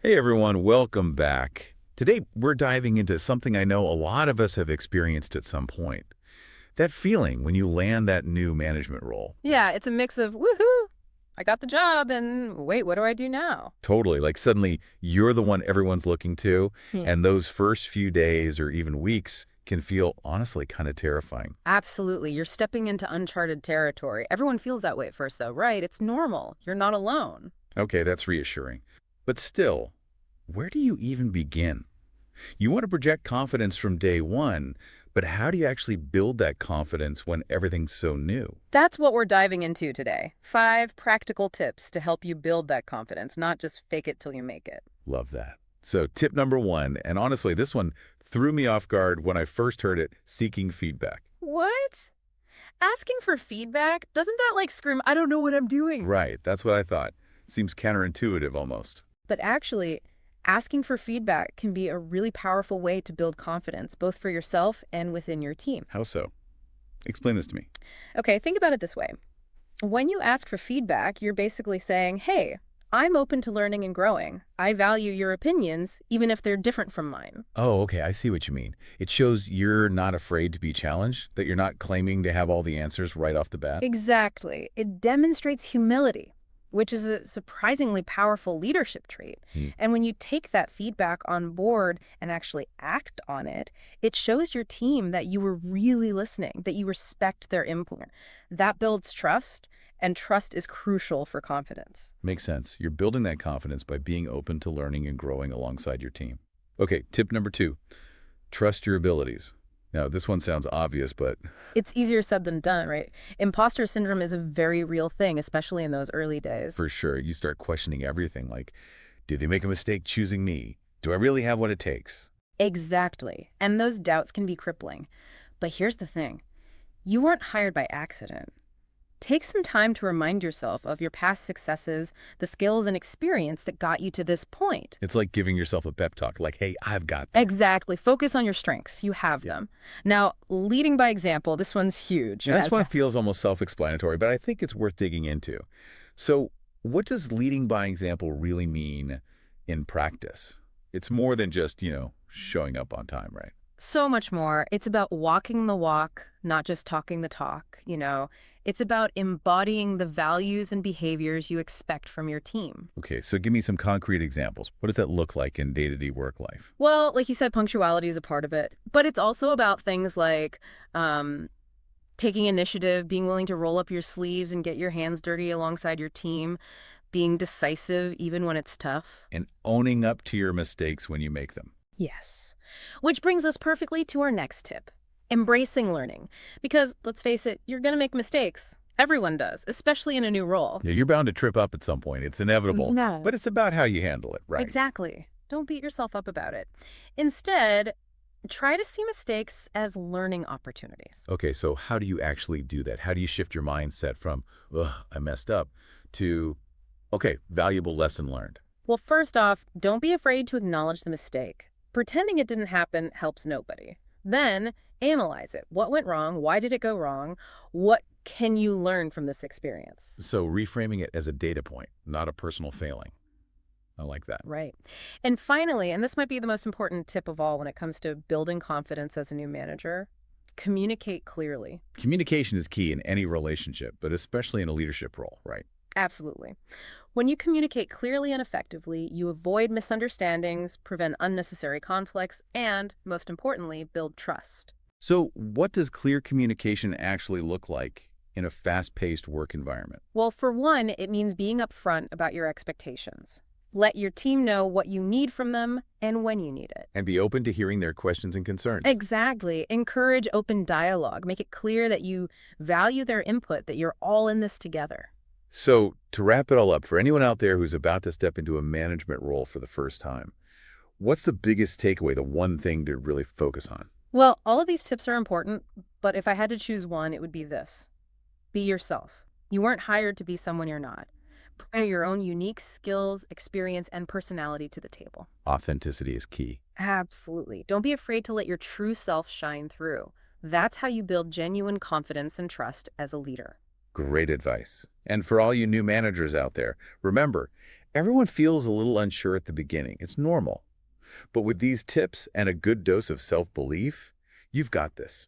Hey everyone, welcome back. Today we're diving into something I know a lot of us have experienced at some point. That feeling when you land that new management role. Yeah, it's a mix of woohoo, I got the job, and wait, what do I do now? Totally, like suddenly you're the one everyone's looking to, Hmm. and those first few days or even weeks can feel honestly kind of terrifying. Absolutely. You're stepping into uncharted territory. Everyone feels that way at first, though, right? It's normal. You're not alone. Okay, that's reassuring. But still, where do you even begin? You want to project confidence from day one, but how do you actually build that confidence when everything's so new? That's what we're diving into today. 5 practical tips to help you build that confidence, not just fake it till you make it. Love that. So tip number one, and honestly, this one threw me off guard when I first heard it, seeking feedback. What? Asking for feedback? Doesn't that like scream, I don't know what I'm doing? Right, that's what I thought. Seems counterintuitive almost. But actually, asking for feedback can be a really powerful way to build confidence, both for yourself and within your team. How so? Explain this to me. Okay, think about it this way. When you ask for feedback, you're basically saying, hey, I'm open to learning and growing. I value your opinions, even if they're different from mine. Oh, okay, I see what you mean. It shows you're not afraid to be challenged, that you're not claiming to have all the answers right off the bat. Exactly. It demonstrates humility, which is a surprisingly powerful leadership trait. Hmm. And when you take that feedback on board and actually act on it, it shows your team that you were really listening, that you respect their input. That builds trust, and trust is crucial for confidence. Makes sense. You're building that confidence by being open to learning and growing alongside your team. Okay, tip number two, trust your abilities. Now, this one sounds obvious, but It's easier said than done, right? Imposter syndrome is a very real thing, especially in those early days. for sure, you start questioning everything like, did they make a mistake choosing me? Do I really have what it takes? Exactly. And those doubts can be crippling. But here's the thing. You weren't hired by accident. Take some time to remind yourself of your past successes, the skills and experience that got you to this point. It's like giving yourself a pep talk, like, hey, I've got this. Exactly. Focus on your strengths. You have Yeah. them. Now, leading by example, this one's huge. And this one feels almost self-explanatory, but I think it's worth digging into. So what does leading by example really mean in practice? It's more than just, showing up on time, right? So much more. It's about walking the walk, not just talking the talk. It's about embodying the values and behaviors you expect from your team. Okay, so give me some concrete examples. What does that look like in day-to-day work life? Well, like you said, punctuality is a part of it, but it's also about things like taking initiative, being willing to roll up your sleeves and get your hands dirty alongside your team, being decisive even when it's tough. And owning up to your mistakes when you make them. Yes. Which brings us perfectly to our next tip, embracing learning. Because let's face it, you're going to make mistakes. Everyone does, especially in a new role. Yeah, you're bound to trip up at some point. It's inevitable. No. But it's about how you handle it, right? Exactly. Don't beat yourself up about it. Instead, try to see mistakes as learning opportunities. Okay, so how do you actually do that? How do you shift your mindset from, ugh, I messed up, to, okay, valuable lesson learned? Well, first off, don't be afraid to acknowledge the mistake. Pretending it didn't happen helps nobody. Then, analyze it. What went wrong? Why did it go wrong? What can you learn from this experience? So reframing it as a data point, not a personal failing. I like that. Right. And finally, and this might be the most important tip of all when it comes to building confidence as a new manager, communicate clearly. Communication is key in any relationship, but especially in a leadership role, right? Absolutely. When you communicate clearly and effectively, you avoid misunderstandings, prevent unnecessary conflicts, and, most importantly, build trust. So what does clear communication actually look like in a fast-paced work environment? Well, for one, it means being upfront about your expectations. Let your team know what you need from them and when you need it. And be open to hearing their questions and concerns. Exactly. Encourage open dialogue. Make it clear that you value their input, that you're all in this together. So to wrap it all up, for anyone out there who's about to step into a management role for the first time, what's the biggest takeaway, the one thing to really focus on? Well, all of these tips are important, but if I had to choose one, it would be this. Be yourself. You weren't hired to be someone you're not. Bring your own unique skills, experience, and personality to the table. Authenticity is key. Absolutely. Don't be afraid to let your true self shine through. That's how you build genuine confidence and trust as a leader. Great advice. And for all you new managers out there, remember, Everyone feels a little unsure at the beginning. It's normal. But with these tips and a good dose of self-belief, you've got this.